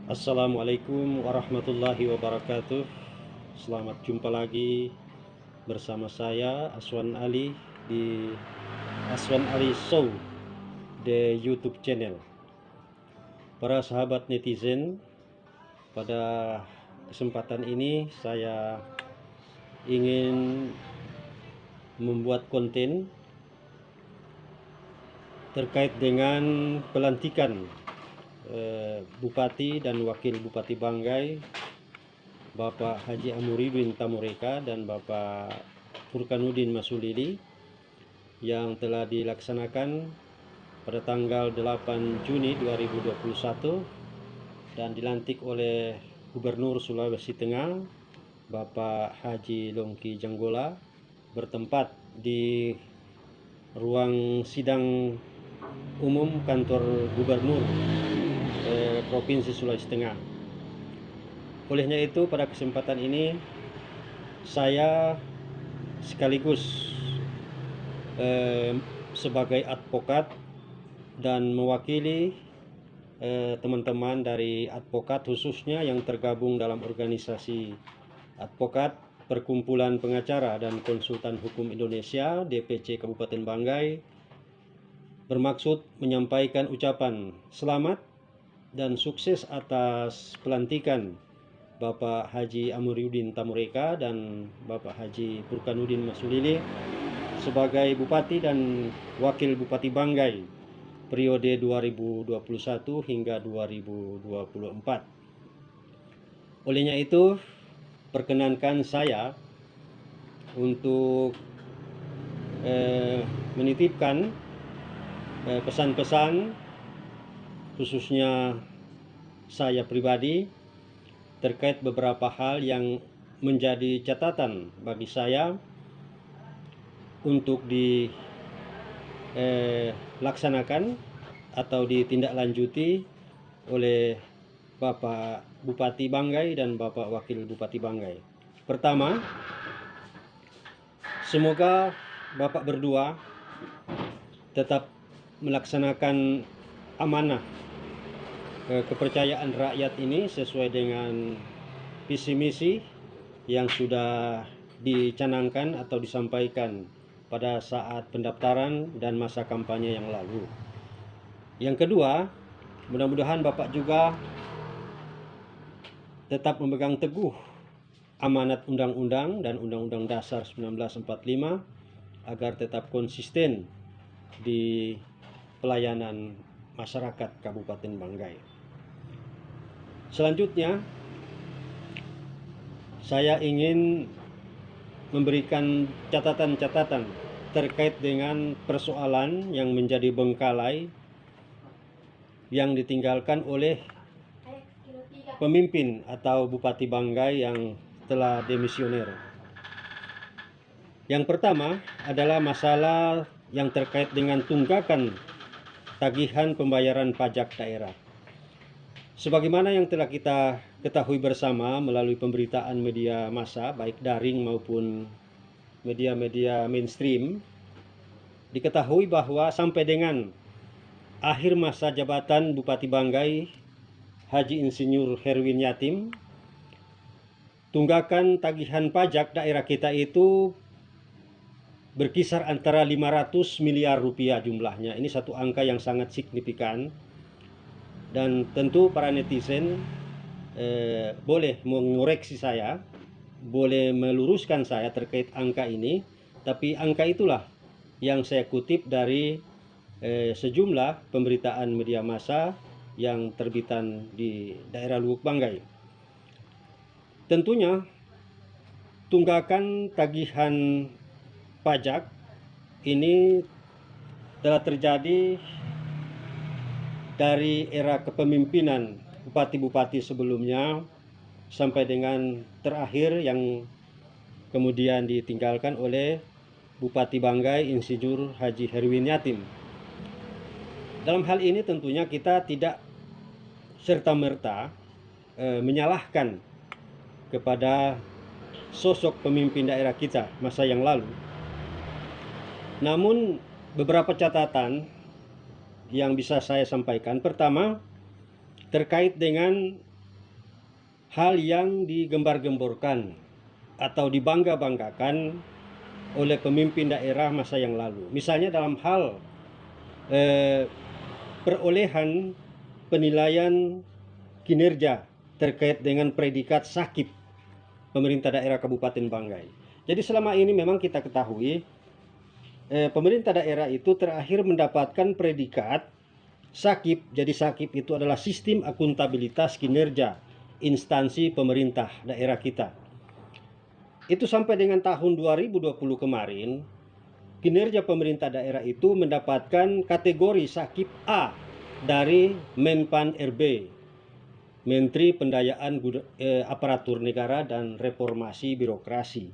Assalamualaikum warahmatullahi wabarakatuh. Selamat jumpa lagi bersama saya Aswan Ali di Aswan Ali Show di YouTube channel. Para sahabat netizen, pada kesempatan ini saya ingin membuat konten terkait dengan pelantikan Bupati dan Wakil Bupati Banggai, Bapak Haji Amuridin Tamureka dan Bapak Furkanuddin Masulili, yang telah dilaksanakan pada tanggal 8 Juni 2021 dan dilantik oleh Gubernur Sulawesi Tengah Bapak Haji Longki Janggola bertempat di ruang sidang umum kantor Gubernur Provinsi Sulawesi Tengah. Olehnya itu, pada kesempatan ini saya sekaligus sebagai advokat dan mewakili teman-teman dari advokat, khususnya yang tergabung dalam organisasi advokat Perkumpulan Pengacara dan Konsultan Hukum Indonesia DPC Kabupaten Banggai, bermaksud menyampaikan ucapan selamat dan sukses atas pelantikan Bapak Haji Amuridin Tamureka dan Bapak Haji Furkanuddin Masulili sebagai Bupati dan Wakil Bupati Banggai periode 2021 hingga 2024. Olehnya itu, perkenankan saya untuk menitipkan pesan-pesan, khususnya saya pribadi, terkait beberapa hal yang menjadi catatan bagi saya untuk dilaksanakan atau ditindaklanjuti oleh Bapak Bupati Banggai dan Bapak Wakil Bupati Banggai. Pertama, semoga Bapak berdua tetap melaksanakan amanah kepercayaan rakyat ini sesuai dengan visi misi yang sudah dicanangkan atau disampaikan pada saat pendaftaran dan masa kampanye yang lalu. Yang kedua, mudah-mudahan Bapak juga tetap memegang teguh amanat undang-undang dan Undang-Undang Dasar 1945 agar tetap konsisten di pelayanan masyarakat Kabupaten Banggai. Selanjutnya, saya ingin memberikan catatan-catatan terkait dengan persoalan yang menjadi bengkalai yang ditinggalkan oleh pemimpin atau Bupati Banggai yang telah demisioner. Yang pertama adalah masalah yang terkait dengan tunggakan tagihan pembayaran pajak daerah. Sebagaimana yang telah kita ketahui bersama melalui pemberitaan media massa, baik daring maupun media-media mainstream, diketahui bahwa sampai dengan akhir masa jabatan Bupati Banggai Haji Insinyur Herwin Yatim, tunggakan tagihan pajak daerah kita itu berkisar antara 500 miliar rupiah jumlahnya. Ini satu angka yang sangat signifikan. Dan tentu para netizen boleh mengoreksi saya, boleh meluruskan saya terkait angka ini, tapi angka itulah yang saya kutip dari sejumlah pemberitaan media massa yang terbitan di daerah Lubuk Banggai. Tentunya tunggakan tagihan pajak ini telah terjadi dari era kepemimpinan bupati-bupati sebelumnya sampai dengan terakhir yang kemudian ditinggalkan oleh Bupati Banggai Insinyur Haji Herwin Yatim. Dalam hal ini tentunya kita tidak serta-merta menyalahkan kepada sosok pemimpin daerah kita masa yang lalu. Namun beberapa catatan yang bisa saya sampaikan. Pertama, terkait dengan hal yang digembar-gemborkan atau dibangga-banggakan oleh pemimpin daerah masa yang lalu. Misalnya dalam hal perolehan penilaian kinerja terkait dengan predikat sakip pemerintah daerah Kabupaten Banggai. Jadi selama ini memang kita ketahui pemerintah daerah itu terakhir mendapatkan predikat sakip. Jadi sakip itu adalah sistem akuntabilitas kinerja instansi pemerintah daerah kita. Itu sampai dengan tahun 2020 kemarin, kinerja pemerintah daerah itu mendapatkan kategori sakip A dari Menpan RB, Menteri Pendayaan Aparatur Negara dan Reformasi Birokrasi.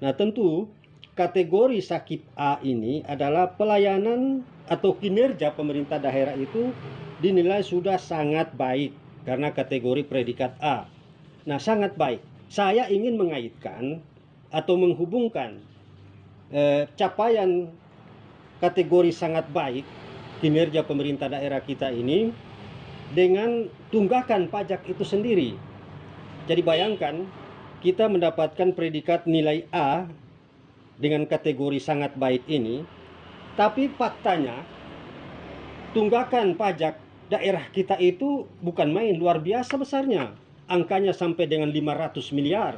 Nah, tentu kategori sakip A ini adalah pelayanan atau kinerja pemerintah daerah itu dinilai sudah sangat baik karena kategori predikat A. Nah, sangat baik. Saya ingin mengaitkan atau menghubungkan capaian kategori sangat baik kinerja pemerintah daerah kita ini dengan tunggakan pajak itu sendiri. Jadi bayangkan kita mendapatkan predikat nilai A dengan kategori sangat baik ini, tapi faktanya tunggakan pajak daerah kita itu bukan main, luar biasa besarnya. Angkanya sampai dengan 500 miliar.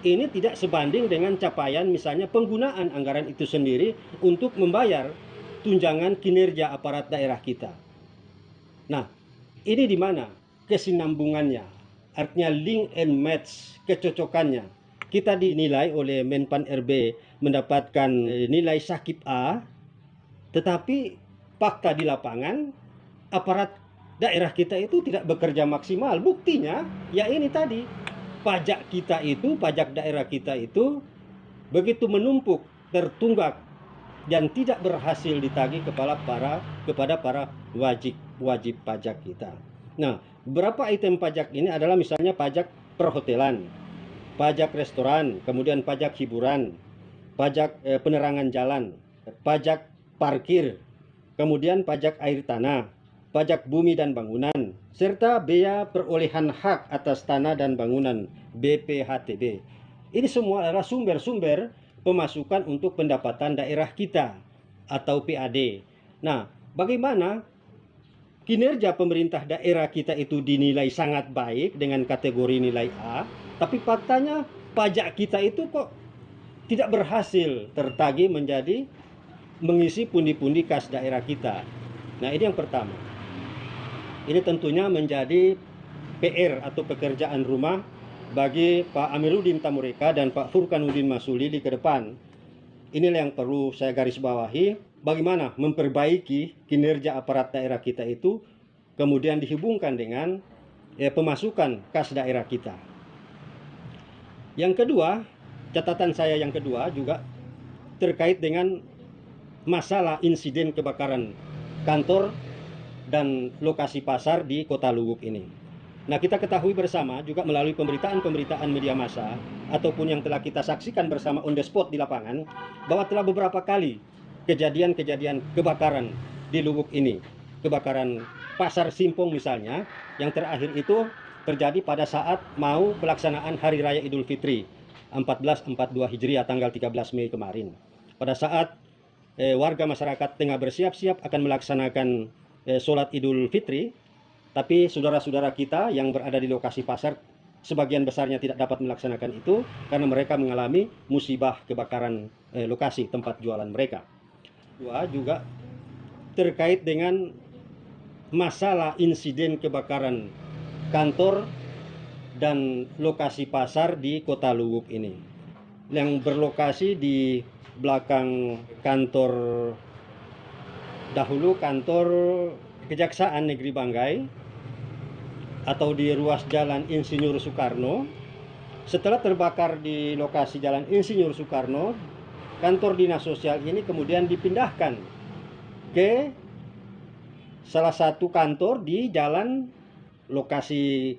Ini tidak sebanding dengan capaian misalnya penggunaan anggaran itu sendiri untuk membayar tunjangan kinerja aparat daerah kita. Nah, ini di mana kesinambungannya? Artinya link and match, kecocokannya. Kita dinilai oleh Menpan RB mendapatkan nilai sakip A, tetapi fakta di lapangan aparat daerah kita itu tidak bekerja maksimal. Buktinya ya ini tadi, pajak kita itu, pajak daerah kita itu begitu menumpuk, tertunggak dan tidak berhasil ditagih kepada para wajib pajak kita. Nah, beberapa item pajak ini adalah misalnya pajak perhotelan, pajak restoran, kemudian pajak hiburan, pajak penerangan jalan, pajak parkir, kemudian pajak air tanah, pajak bumi dan bangunan, serta bea perolehan hak atas tanah dan bangunan BPHTB. Ini semua adalah sumber-sumber pemasukan untuk pendapatan daerah kita atau PAD. Nah, bagaimana kinerja pemerintah daerah kita itu dinilai sangat baik dengan kategori nilai A, tapi faktanya pajak kita itu kok tidak berhasil tertagih menjadi mengisi pundi-pundi kas daerah kita. Nah, ini yang pertama. Ini tentunya menjadi PR atau pekerjaan rumah bagi Pak Amiruddin Tamureka dan Pak Furkanuddin Masulili ke depan. Inilah yang perlu saya garis bawahi, bagaimana memperbaiki kinerja aparat daerah kita itu, kemudian dihubungkan dengan pemasukan kas daerah kita. Yang kedua, catatan saya yang kedua juga terkait dengan masalah insiden kebakaran kantor dan lokasi pasar di Kota Luwuk ini. Nah, kita ketahui bersama juga melalui pemberitaan media massa ataupun yang telah kita saksikan bersama on the spot di lapangan, bahwa telah beberapa kali kejadian-kejadian kebakaran di Luwuk ini. Kebakaran Pasar Simpong misalnya, yang terakhir itu terjadi pada saat mau pelaksanaan Hari Raya Idul Fitri 1442 Hijriah tanggal 13 Mei kemarin. Pada saat warga masyarakat tengah bersiap-siap akan melaksanakan sholat Idul Fitri, tapi saudara-saudara kita yang berada di lokasi pasar sebagian besarnya tidak dapat melaksanakan itu karena mereka mengalami musibah kebakaran lokasi tempat jualan mereka. Dua, juga terkait dengan masalah insiden kebakaran kantor dan lokasi pasar di Kota Luwuk ini, yang berlokasi di belakang kantor, dahulu kantor Kejaksaan Negeri Banggai atau di ruas Jalan Insinyur Soekarno. Setelah terbakar di lokasi Jalan Insinyur Soekarno, kantor dinas sosial ini kemudian dipindahkan ke salah satu kantor di jalan lokasi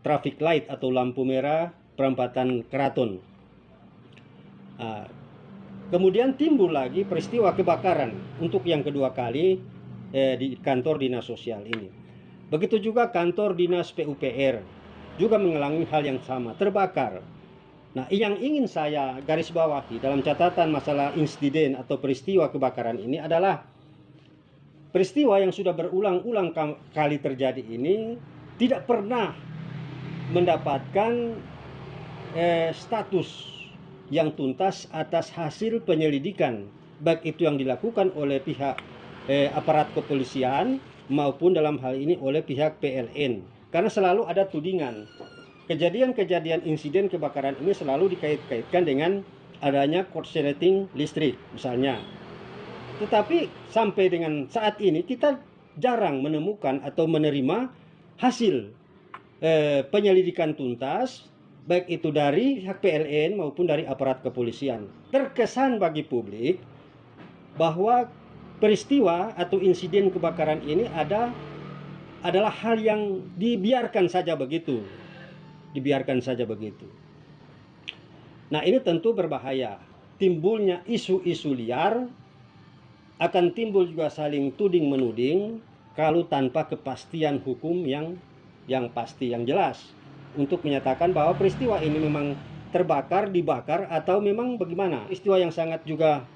traffic light atau lampu merah perempatan Keraton. Kemudian timbul lagi peristiwa kebakaran untuk yang kedua kali di kantor dinas sosial ini. Begitu juga kantor dinas PUPR juga mengalami hal yang sama, terbakar. Nah, yang ingin saya garis bawahi dalam catatan masalah insiden atau peristiwa kebakaran ini adalah peristiwa yang sudah berulang-ulang kali terjadi ini tidak pernah mendapatkan status yang tuntas atas hasil penyelidikan, baik itu yang dilakukan oleh pihak aparat kepolisian maupun dalam hal ini oleh pihak PLN. Karena selalu ada tudingan. Kejadian-kejadian insiden kebakaran ini selalu dikait-kaitkan dengan adanya korsleting listrik misalnya. Tetapi sampai dengan saat ini kita jarang menemukan atau menerima hasil penyelidikan tuntas, baik itu dari pihak PLN maupun dari aparat kepolisian. Terkesan bagi publik bahwa peristiwa atau insiden kebakaran ini adalah hal yang dibiarkan saja begitu. Nah, ini tentu berbahaya. Timbulnya isu-isu liar, akan timbul juga saling tuding menuding kalau tanpa kepastian hukum yang pasti, yang jelas, untuk menyatakan bahwa peristiwa ini memang dibakar atau memang bagaimana. Peristiwa yang sangat juga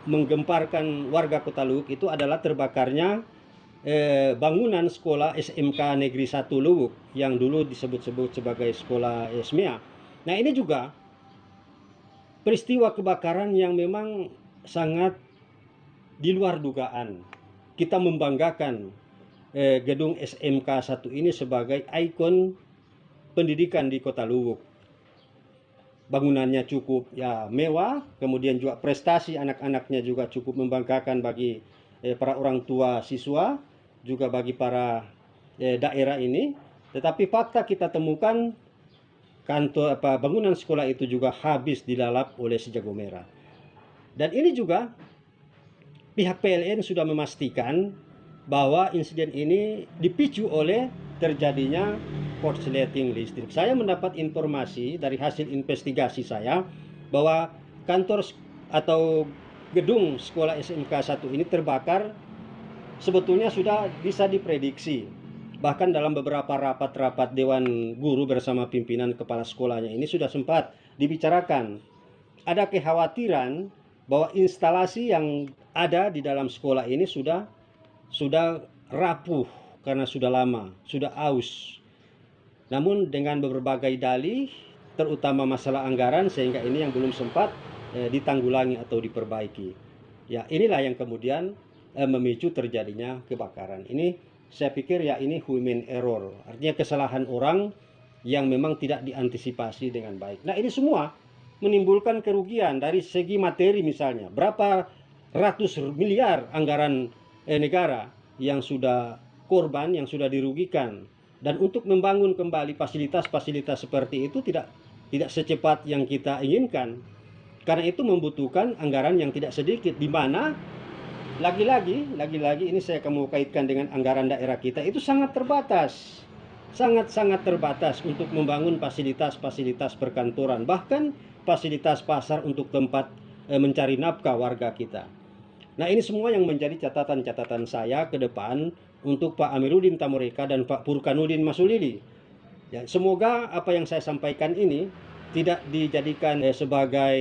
menggemparkan warga Kota Luwuk itu adalah terbakarnya bangunan sekolah SMK Negeri 1 Luwuk yang dulu disebut-sebut sebagai sekolah SMEA. Nah, ini juga peristiwa kebakaran yang memang sangat di luar dugaan. Kita membanggakan gedung SMK 1 ini sebagai ikon pendidikan di Kota Luwuk. Bangunannya cukup mewah, kemudian juga prestasi anak-anaknya juga cukup membanggakan bagi para orang tua siswa, juga bagi para daerah ini. Tetapi fakta kita temukan bangunan sekolah itu juga habis dilalap oleh si jago merah. Dan ini juga pihak PLN sudah memastikan bahwa insiden ini dipicu oleh terjadinya korsleting listrik. Saya mendapat informasi dari hasil investigasi saya bahwa kantor atau gedung sekolah SMK 1 ini terbakar sebetulnya sudah bisa diprediksi. Bahkan dalam beberapa rapat-rapat Dewan Guru bersama pimpinan kepala sekolahnya ini sudah sempat dibicarakan. Ada kekhawatiran bahwa instalasi yang ada di dalam sekolah ini sudah rapuh karena sudah lama, sudah aus. Namun dengan berbagai dalih, terutama masalah anggaran, sehingga ini yang belum sempat ditanggulangi atau diperbaiki. Ya, inilah yang kemudian memicu terjadinya kebakaran. Ini saya pikir ini human error, artinya kesalahan orang yang memang tidak diantisipasi dengan baik. Nah, ini semua menimbulkan kerugian dari segi materi misalnya. Berapa ratus miliar anggaran negara yang sudah korban, yang sudah dirugikan. Dan untuk membangun kembali fasilitas-fasilitas seperti itu tidak secepat yang kita inginkan. Karena itu membutuhkan anggaran yang tidak sedikit, di mana lagi-lagi ini saya mau kaitkan dengan anggaran daerah kita itu sangat terbatas. Sangat-sangat terbatas untuk membangun fasilitas-fasilitas perkantoran, bahkan fasilitas pasar untuk tempat mencari nafkah warga kita. Nah, ini semua yang menjadi catatan-catatan saya ke depan untuk Pak Amiruddin Tamureka dan Pak Purkanuddin Masulili. Ya, semoga apa yang saya sampaikan ini tidak dijadikan sebagai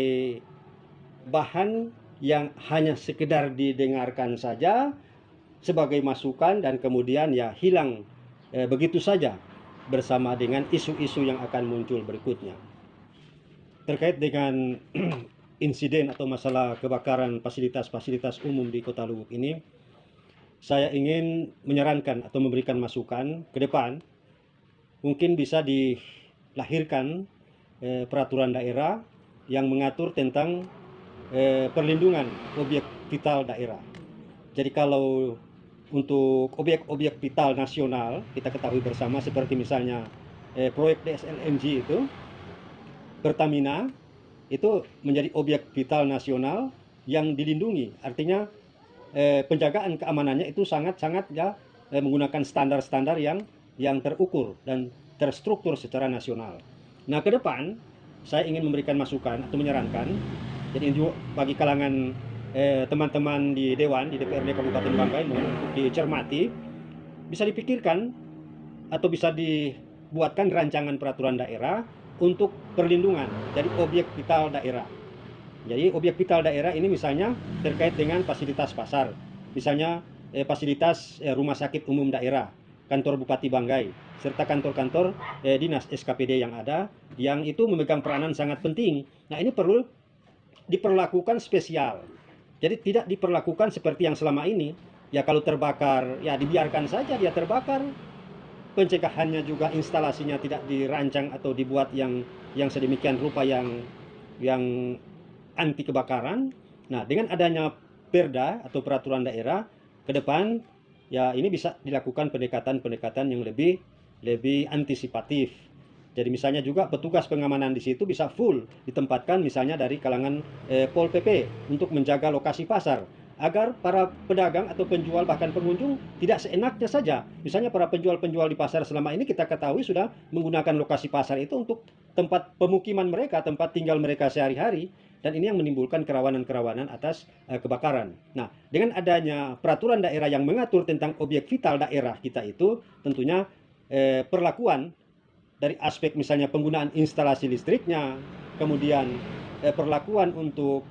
bahan yang hanya sekedar didengarkan saja sebagai masukan dan kemudian hilang begitu saja bersama dengan isu-isu yang akan muncul berikutnya. Terkait dengan insiden atau masalah kebakaran fasilitas-fasilitas umum di Kota Luwuk ini, saya ingin menyarankan atau memberikan masukan ke depan, mungkin bisa dilahirkan peraturan daerah yang mengatur tentang perlindungan objek vital daerah. Jadi kalau untuk objek-objek vital nasional, kita ketahui bersama seperti misalnya proyek DSLMG itu, Pertamina itu menjadi objek vital nasional yang dilindungi. Artinya penjagaan keamanannya itu sangat-sangat menggunakan standar-standar yang terukur dan terstruktur secara nasional. Nah, ke depan saya ingin memberikan masukan atau menyarankan, jadi juga bagi kalangan teman-teman di Dewan, di DPRD Kabupaten Banggai, mohon untuk dicermati, bisa dipikirkan atau bisa buatkan rancangan peraturan daerah untuk perlindungan dari objek vital daerah. Jadi objek vital daerah ini misalnya terkait dengan fasilitas pasar, misalnya fasilitas rumah sakit umum daerah, kantor Bupati Banggai, serta kantor-kantor dinas SKPD yang ada, yang itu memegang peranan sangat penting. Nah, ini perlu diperlakukan spesial. Jadi tidak diperlakukan seperti yang selama ini. Ya kalau terbakar, ya dibiarkan saja dia terbakar. Pencegahannya juga instalasinya tidak dirancang atau dibuat yang sedemikian rupa yang anti kebakaran. Nah, dengan adanya perda atau peraturan daerah ke depan, ya ini bisa dilakukan pendekatan-pendekatan yang lebih antisipatif. Jadi misalnya juga petugas pengamanan di situ bisa full ditempatkan misalnya dari kalangan Pol PP untuk menjaga lokasi pasar, agar para pedagang atau penjual bahkan pengunjung tidak seenaknya saja. Misalnya para penjual-penjual di pasar selama ini kita ketahui sudah menggunakan lokasi pasar itu untuk tempat pemukiman mereka, tempat tinggal mereka sehari-hari, dan ini yang menimbulkan kerawanan-kerawanan atas kebakaran. Nah, dengan adanya peraturan daerah yang mengatur tentang objek vital daerah kita itu, tentunya perlakuan dari aspek misalnya penggunaan instalasi listriknya, kemudian perlakuan untuk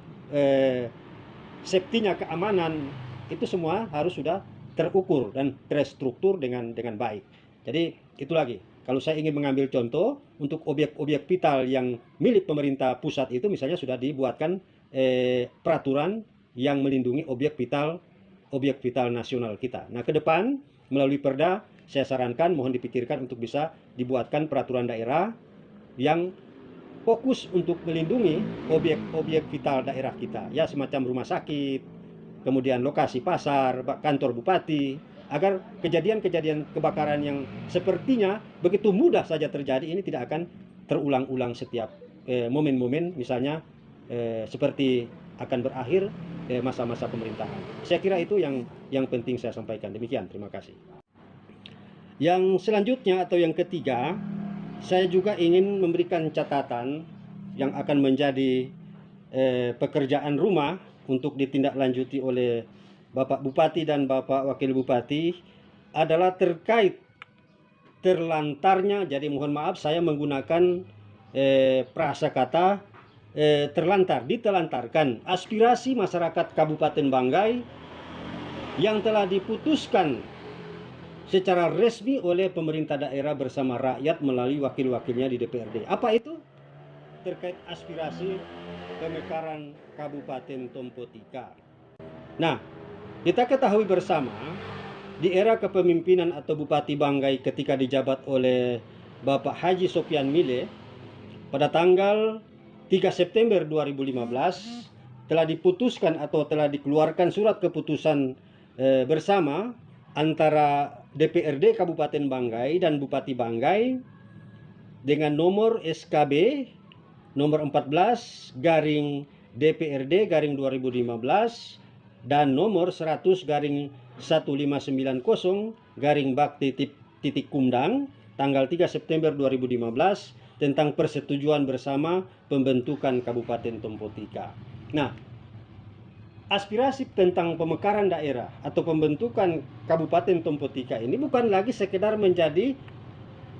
safety-nya, keamanan, itu semua harus sudah terukur dan terstruktur dengan baik. Jadi itu lagi, kalau saya ingin mengambil contoh untuk objek-objek vital yang milik pemerintah pusat itu misalnya sudah dibuatkan peraturan yang melindungi objek vital nasional kita. Nah, ke depan melalui perda saya sarankan mohon dipikirkan untuk bisa dibuatkan peraturan daerah yang fokus untuk melindungi objek-objek vital daerah kita, ya semacam rumah sakit, kemudian lokasi pasar, kantor bupati, agar kejadian-kejadian kebakaran yang sepertinya begitu mudah saja terjadi ini tidak akan terulang-ulang setiap momen-momen misalnya seperti akan berakhir masa-masa pemerintahan. Saya kira itu yang penting saya sampaikan. Demikian, terima kasih. Yang selanjutnya atau yang ketiga, saya juga ingin memberikan catatan yang akan menjadi pekerjaan rumah untuk ditindaklanjuti oleh Bapak Bupati dan Bapak Wakil Bupati adalah terkait terlantarnya. Jadi mohon maaf saya menggunakan prasakata ditelantarkan aspirasi masyarakat Kabupaten Banggai yang telah diputuskan secara resmi oleh pemerintah daerah bersama rakyat melalui wakil-wakilnya di DPRD. Apa itu? Terkait aspirasi pemekaran Kabupaten Tompotika. Nah, kita ketahui bersama di era kepemimpinan atau Bupati Banggai ketika dijabat oleh Bapak Haji Sopyan Mile pada tanggal 3 September 2015 telah diputuskan atau telah dikeluarkan surat keputusan bersama antara DPRD Kabupaten Banggai dan Bupati Banggai dengan nomor SKB nomor 14 garing DPRD garing 2015 dan nomor 100 garing 1590 garing Bakti titik Kumdang tanggal 3 September 2015 tentang persetujuan bersama pembentukan Kabupaten Tompotika. Nah, aspirasi tentang pemekaran daerah atau pembentukan Kabupaten Tompotika ini bukan lagi sekedar menjadi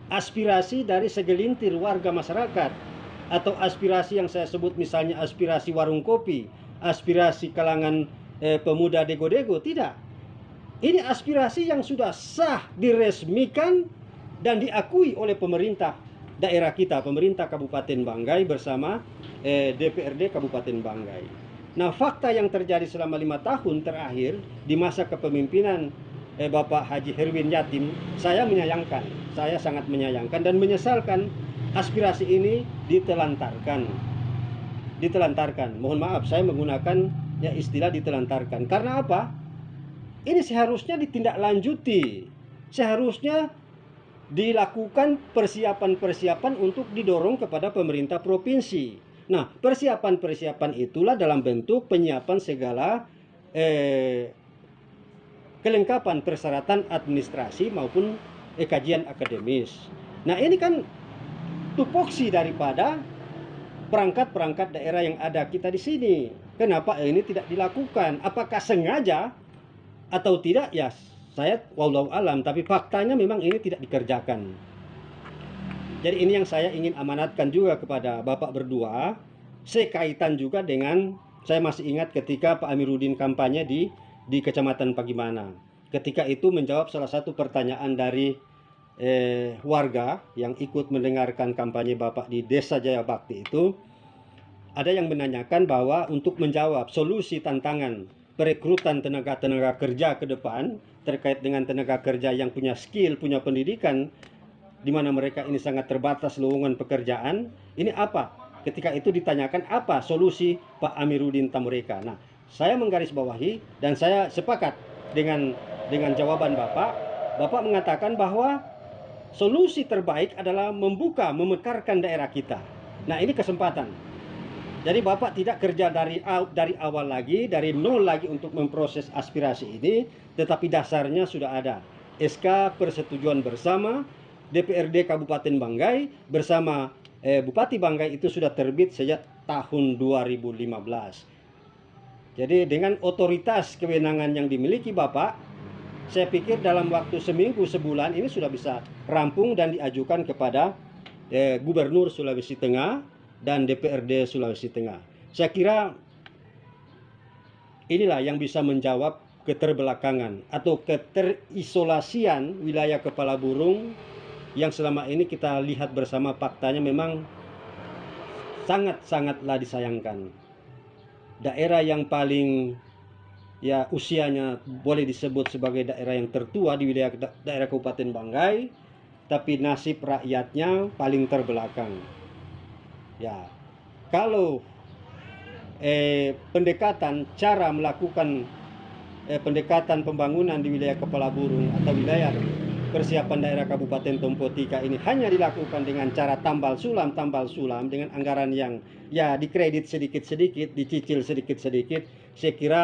aspirasi dari segelintir warga masyarakat atau aspirasi yang saya sebut misalnya aspirasi warung kopi, aspirasi kalangan pemuda dego-dego. Tidak. Ini aspirasi yang sudah sah, diresmikan dan diakui oleh pemerintah daerah kita, pemerintah Kabupaten Banggai bersama DPRD Kabupaten Banggai. Nah, fakta yang terjadi selama 5 tahun terakhir di masa kepemimpinan Bapak Haji Herwin Yatim, saya menyayangkan, saya sangat menyayangkan dan menyesalkan aspirasi ini ditelantarkan. Mohon maaf, saya menggunakan istilah ditelantarkan. Karena apa? Ini seharusnya ditindaklanjuti, seharusnya dilakukan persiapan-persiapan untuk didorong kepada pemerintah provinsi. Nah, persiapan-persiapan itulah dalam bentuk penyiapan segala kelengkapan persyaratan administrasi maupun kajian akademis. Nah, ini kan tupoksi daripada perangkat-perangkat daerah yang ada kita di sini. Kenapa ini tidak dilakukan? Apakah sengaja atau tidak? Ya, saya wallahu alam, tapi faktanya memang ini tidak dikerjakan. Jadi ini yang saya ingin amanatkan juga kepada Bapak berdua, sekaitan juga dengan, saya masih ingat ketika Pak Amiruddin kampanye di Kecamatan Pagimana. Ketika itu menjawab salah satu pertanyaan dari warga yang ikut mendengarkan kampanye Bapak di Desa Jaya Bakti itu, ada yang menanyakan bahwa untuk menjawab solusi tantangan perekrutan tenaga kerja ke depan terkait dengan tenaga kerja yang punya skill, punya pendidikan, di mana mereka ini sangat terbatas lowongan pekerjaan, ini apa? Ketika itu ditanyakan apa solusi Pak Amiruddin Tamureka. Nah, saya menggarisbawahi dan saya sepakat dengan jawaban Bapak. Bapak mengatakan bahwa solusi terbaik adalah membuka, memekarkan daerah kita. Nah, ini kesempatan. Jadi Bapak tidak kerja dari awal lagi, dari nol lagi untuk memproses aspirasi ini, tetapi dasarnya sudah ada. SK persetujuan bersama DPRD Kabupaten Banggai bersama Bupati Banggai itu sudah terbit sejak tahun 2015. Jadi dengan otoritas kewenangan yang dimiliki Bapak, saya pikir dalam waktu seminggu, sebulan ini sudah bisa rampung dan diajukan kepada Gubernur Sulawesi Tengah dan DPRD Sulawesi Tengah. Saya kira inilah yang bisa menjawab keterbelakangan atau keterisolasian wilayah Kepala Burung yang selama ini kita lihat bersama faktanya memang sangat-sangatlah disayangkan. Daerah yang paling ya usianya boleh disebut sebagai daerah yang tertua di wilayah daerah Kabupaten Banggai, tapi nasib rakyatnya paling terbelakang. Ya, kalau pendekatan cara melakukan pendekatan pembangunan di wilayah Kepala Burung atau wilayah persiapan daerah Kabupaten Tompotika ini hanya dilakukan dengan cara tambal sulam dengan anggaran yang ya dikredit sedikit-sedikit, dicicil sedikit-sedikit, saya kira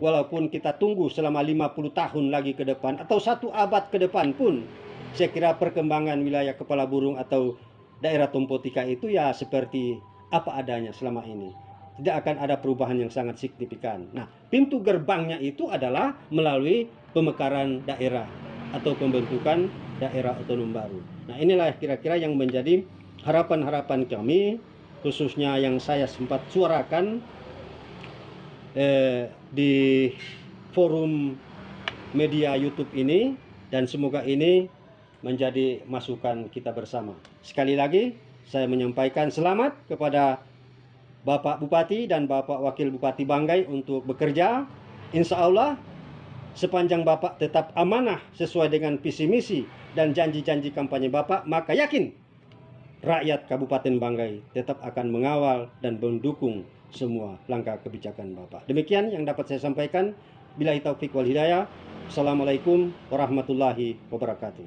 walaupun kita tunggu selama 50 tahun lagi ke depan atau 1 abad ke depan pun, saya kira perkembangan wilayah Kepala Burung atau daerah Tompotika itu ya seperti apa adanya selama ini. Tidak akan ada perubahan yang sangat signifikan. Nah, pintu gerbangnya itu adalah melalui pemekaran daerah atau pembentukan daerah otonom baru. Nah, inilah kira-kira yang menjadi harapan-harapan kami, khususnya yang saya sempat suarakan di forum media YouTube ini, dan semoga ini menjadi masukan kita bersama. Sekali lagi, saya menyampaikan selamat kepada Bapak Bupati dan Bapak Wakil Bupati Banggai untuk bekerja. Insya Allah, sepanjang Bapak tetap amanah sesuai dengan visi misi dan janji-janji kampanye Bapak, maka yakin rakyat Kabupaten Banggai tetap akan mengawal dan mendukung semua langkah kebijakan Bapak. Demikian yang dapat saya sampaikan. Billahi taufik wal hidayah. Assalamualaikum warahmatullahi wabarakatuh.